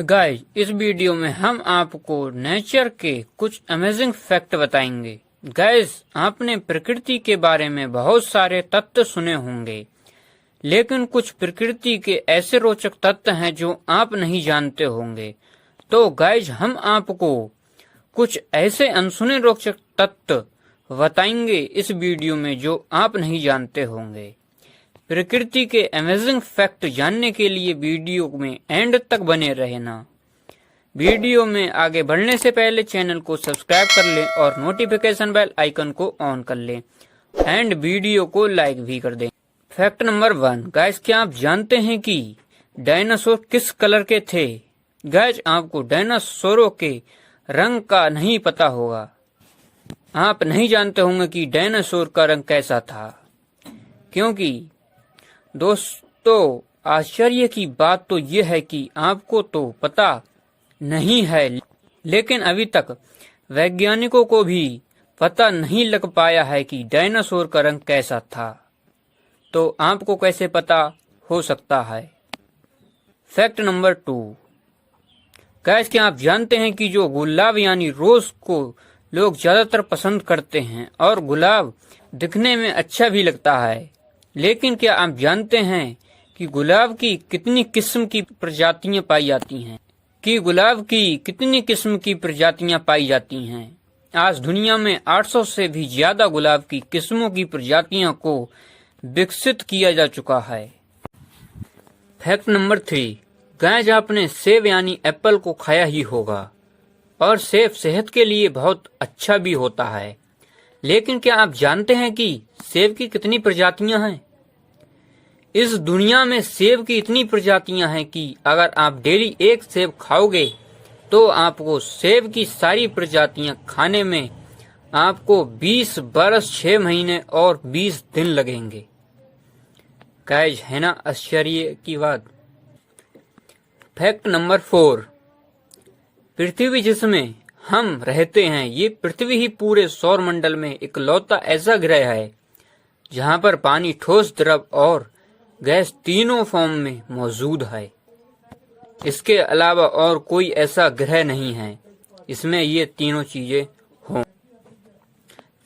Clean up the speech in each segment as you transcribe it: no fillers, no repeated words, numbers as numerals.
Guys, इस video में हम आपको नेचर के कुछ अमेजिंग फैक्ट बताएंगे। गाइस, आपने प्रकृति के बारे में बहुत सारे तथ्य सुने होंगे, लेकिन कुछ प्रकृति के ऐसे रोचक तथ्य हैं जो आप नहीं जानते होंगे। तो गाइस, हम आपको कुछ ऐसे अनसुने रोचक तथ्य बताएंगे इस वीडियो में जो आप नहीं जानते होंगे। प्रकृति के अमेजिंग फैक्ट जानने के लिए वीडियो में एंड तक बने रहना। वीडियो में आगे बढ़ने से पहले चैनल को सब्सक्राइब कर लें और नोटिफिकेशन बेल आइकन को ऑन कर लें एंड वीडियो को लाइक भी कर दें। फैक्ट नंबर 1, गाइस, क्या आप जानते हैं कि डायनासोर किस कलर के थे? गाइस, आपको डायनासोरों के रंग का नहीं पता होगा। आप नहीं जानते होंगे कि डायनासोर का रंग कैसा था, क्योंकि दोस्तों, आश्चर्य की बात तो यह है कि आपको तो पता नहीं है, लेकिन अभी तक वैज्ञानिकों को भी पता नहीं लग पाया है कि डायनासोर का रंग कैसा था। तो आपको कैसे पता हो सकता है? फैक्ट नंबर 2, गाइस, क्या आप जानते हैं कि जो गुलाब यानी रोज को लोग ज्यादातर पसंद करते हैं और गुलाब दिखने में अच्छा भी लगता है, लेकिन क्या आप जानते हैं कि गुलाब की कितनी किस्म की प्रजातियां पाई जाती हैं? आज दुनिया में 800 से भी ज्यादा गुलाब की किस्मों की प्रजातियों को विकसित किया जा चुका है। फैक्ट नंबर 3, गाइस, आपने सेब यानी एप्पल को खाया ही होगा और सेब सेहत के लिए बहुत अच्छा भी होता है, लेकिन क्या आप जानते हैं कि सेब की कितनी प्रजातियां हैं? इस दुनिया में सेब की इतनी प्रजातियां हैं कि अगर आप डेली एक सेब खाओगे तो आपको सेब की सारी प्रजातियां खाने में आपको 20 बरस, 6 महीने और 20 दिन लगेंगे। गाइस, है ना आश्चर्य की बात? फैक्ट नंबर 4, पृथ्वी जिसमें हम रहते हैं, ये पृथ्वी ही पूरे सौर मंडल में इकलौता ऐसा ग्रह है जहां पर पानी, ठोस, द्रव और गैस तीनों फॉर्म में मौजूद है। इसके अलावा और कोई ऐसा ग्रह नहीं है इसमें ये तीनों चीजें हों।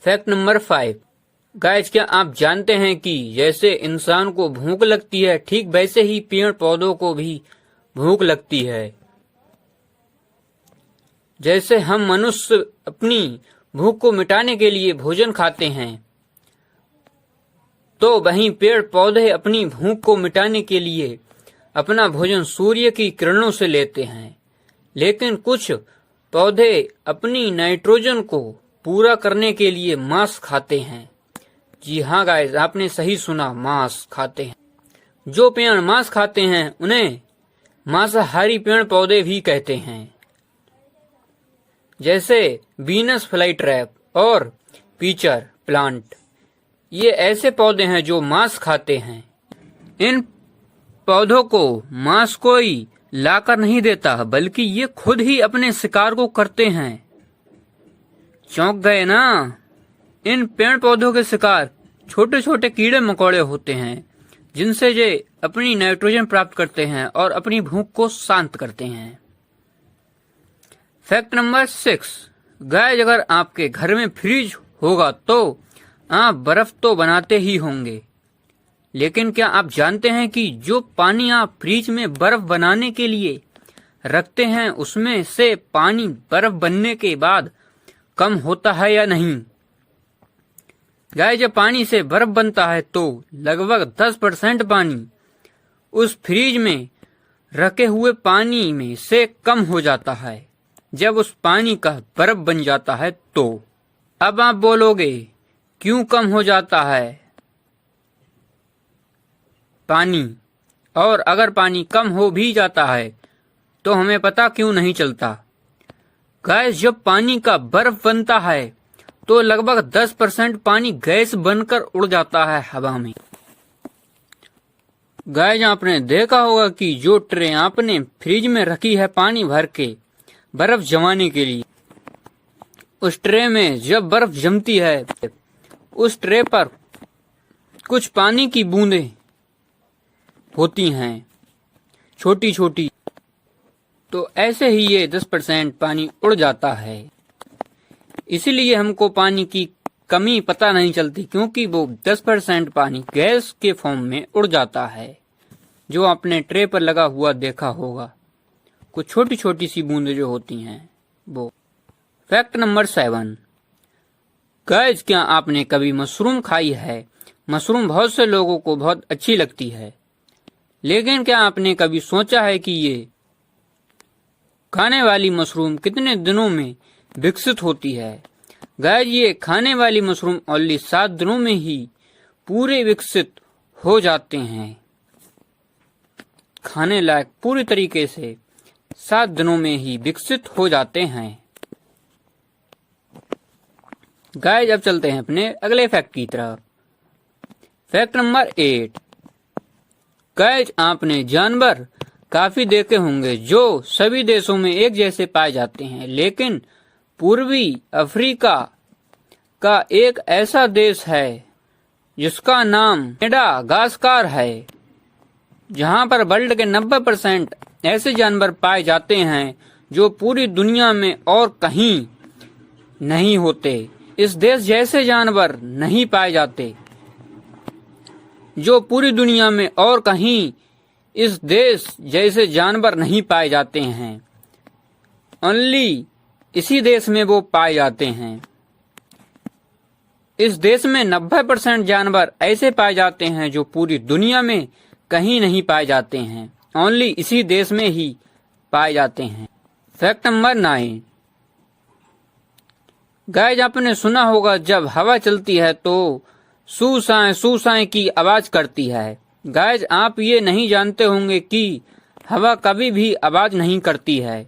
फैक्ट नंबर 5, गाइस, क्या आप जानते हैं कि जैसे इंसान को भूख लगती है, ठीक वैसे ही पेड़ पौधों को भी भूख लगती है। जैसे हम मनुष्य अपनी भूख को मिटाने के लिए भोजन खाते हैं, तो वहीं पेड़ पौधे अपनी भूख को मिटाने के लिए अपना भोजन सूर्य की किरणों से लेते हैं। लेकिन कुछ पौधे अपनी नाइट्रोजन को पूरा करने के लिए मांस खाते हैं। जी हाँ गाइस, आपने सही सुना, मांस खाते हैं। जो पेड़ मांस खाते हैं उन्हें मांसाहारी पेड़ पौधे भी कहते हैं, जैसे वीनस फ्लाई ट्रैप और पीचर प्लांट। ये ऐसे पौधे हैं जो मांस खाते हैं। इन पौधों को मांस कोई लाकर नहीं देता, बल्कि ये खुद ही अपने शिकार को करते हैं। चौंक गए ना? इन पेड़ पौधों के शिकार छोटे छोटे कीड़े मकोड़े होते हैं, जिनसे ये अपनी नाइट्रोजन प्राप्त करते हैं और अपनी भूख को शांत करते हैं। फैक्ट नंबर 6, गाइस, अगर आपके घर में फ्रिज होगा तो आप बर्फ तो बनाते ही होंगे, लेकिन क्या आप जानते हैं कि जो पानी आप फ्रिज में बर्फ बनाने के लिए रखते हैं, उसमें से पानी बर्फ बनने के बाद कम होता है या नहीं? गाइस, जब पानी से बर्फ बनता है तो लगभग 10% पानी उस फ्रिज में रखे हुए पानी में से कम हो जाता है जब उस पानी का बर्फ बन जाता है। तो अब आप बोलोगे, क्यों कम हो जाता है पानी? और अगर पानी कम हो भी जाता है तो हमें पता क्यों नहीं चलता? गाइस, जब पानी का बर्फ बनता है तो लगभग 10% पानी गैस बनकर उड़ जाता है हवा में। गाइस, आपने देखा होगा कि जो ट्रे आपने फ्रिज में रखी है पानी भर के बर्फ जमाने के लिए, उस ट्रे में जब बर्फ जमती है, उस ट्रे पर कुछ पानी की बूंदें होती हैं, छोटी छोटी। तो ऐसे ही ये 10% पानी उड़ जाता है। इसीलिए हमको पानी की कमी पता नहीं चलती, क्योंकि वो 10% पानी गैस के फॉर्म में उड़ जाता है, जो आपने ट्रे पर लगा हुआ देखा होगा, कुछ छोटी छोटी सी बूंदें जो होती हैं वो। फैक्ट नंबर 7, गाइस क्या आपने कभी मशरूम खाई है? मशरूम बहुत से लोगों को बहुत अच्छी लगती है, लेकिन क्या आपने कभी सोचा है कि ये खाने वाली मशरूम कितने दिनों में विकसित होती है? गाइस ये खाने वाली मशरूम ओनली 7 दिनों में ही पूरे विकसित हो जाते हैं। खाने लायक पूरी तरीके से 7 दिनों में ही विकसित हो जाते हैं। गाइस अब चलते हैं अपने अगले फैक्ट की तरफ। फैक्ट नंबर 8, गाइस आपने जानवर काफी देखे होंगे जो सभी देशों में एक जैसे पाए जाते हैं, लेकिन पूर्वी अफ्रीका का एक ऐसा देश है जिसका नाम मेडागास्कर है, जहां पर वर्ल्ड के 90% ऐसे जानवर पाए जाते हैं जो पूरी दुनिया में और कहीं नहीं होते। इस देश जैसे जानवर नहीं पाए जाते जो पूरी दुनिया में और कहीं इस देश जैसे जानवर नहीं पाए जाते हैं, ओनली इसी देश में वो पाए जाते हैं। इस देश में 90% जानवर ऐसे पाए जाते हैं जो पूरी दुनिया में कहीं नहीं पाए जाते हैं, ओनली इसी देश में ही पाए जाते हैं। फैक्ट नंबर 9, गाइस आपने सुना होगा जब हवा चलती है तो सूसाएं की आवाज करती है। गाइस आप ये नहीं जानते होंगे कि हवा कभी भी आवाज नहीं करती है।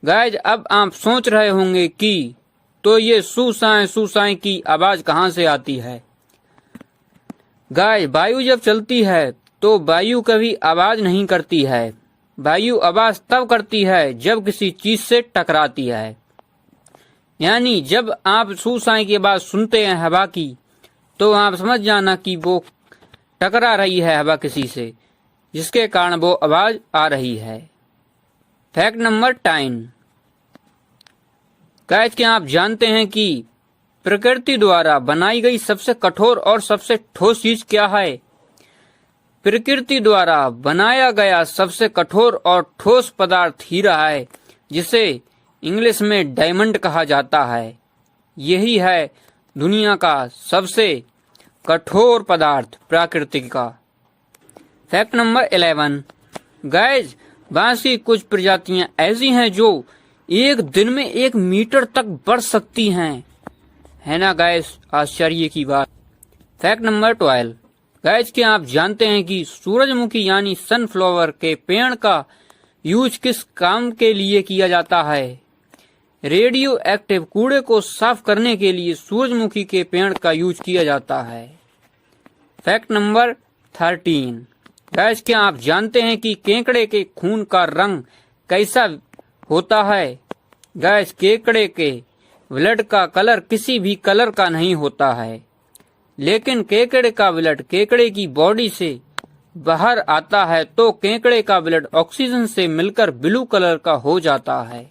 गाइस अब आप सोच रहे होंगे कि तो ये सूसाएं की आवाज कहां से आती है? गाइस वायु जब चलती है तो वायु कभी आवाज नहीं करती है। वायु आवाज तब करती है जब किसी चीज से टकराती है। यानी जब आप सूसाएं की आवाज सुनते हैं हवा की, तो आप समझ जाना कि वो टकरा रही है हवा किसी से, जिसके कारण वो आवाज आ रही है। फैक्ट नंबर 10, गाइस क्या आप जानते हैं कि प्रकृति द्वारा बनाई गई सबसे कठोर और सबसे ठोस चीज क्या है? प्रकृति द्वारा बनाया गया सबसे कठोर और ठोस पदार्थ हीरा है, जिसे इंग्लिश में डायमंड कहा जाता है। यही है दुनिया का सबसे कठोर पदार्थ प्रकृति का। फैक्ट नंबर 11, गाइस बांस की कुछ प्रजातियां ऐसी हैं जो एक दिन में 1 मीटर तक बढ़ सकती हैं, है ना गाइस आश्चर्य की बात। फैक्ट नंबर 12, गाइस क्या आप जानते हैं कि सूरजमुखी यानी सनफ्लावर के पेड़ का यूज किस काम के लिए किया जाता है? रेडियो एक्टिव कूड़े को साफ करने के लिए सूरजमुखी के पेड़ का यूज किया जाता है। फैक्ट नंबर 13, गाइस क्या आप जानते हैं कि केकड़े के खून का रंग कैसा होता है? गाइस केकड़े के ब्लड का कलर किसी भी कलर का नहीं होता है, लेकिन केकड़े का ब्लड केकड़े की बॉडी से बाहर आता है तो केकड़े का ब्लड ऑक्सीजन से मिलकर ब्लू कलर का हो जाता है।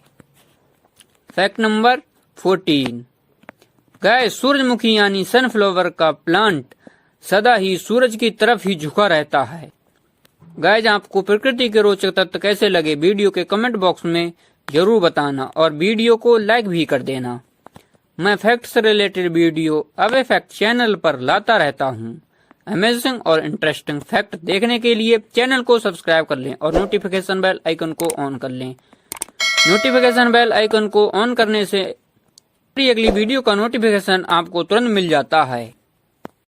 फैक्ट नंबर 14, गाइस सूरजमुखी यानी सनफ्लावर का प्लांट सदा ही सूरज की तरफ ही झुका रहता है। गाइस आपको प्रकृति के रोचक तथ्य कैसे लगे वीडियो के कमेंट बॉक्स में जरूर बताना और वीडियो को लाइक भी कर देना। मैं फैक्ट से related video away fact channel पर लाता रहता हूँ। अमेजिंग और इंटरेस्टिंग फैक्ट देखने के लिए चैनल को सब्सक्राइब कर लें और नोटिफिकेशन बेल आइकन को ऑन कर लें। नोटिफिकेशन बेल आइकन को ऑन करने से अगली वीडियो का नोटिफिकेशन आपको तुरंत मिल जाता है।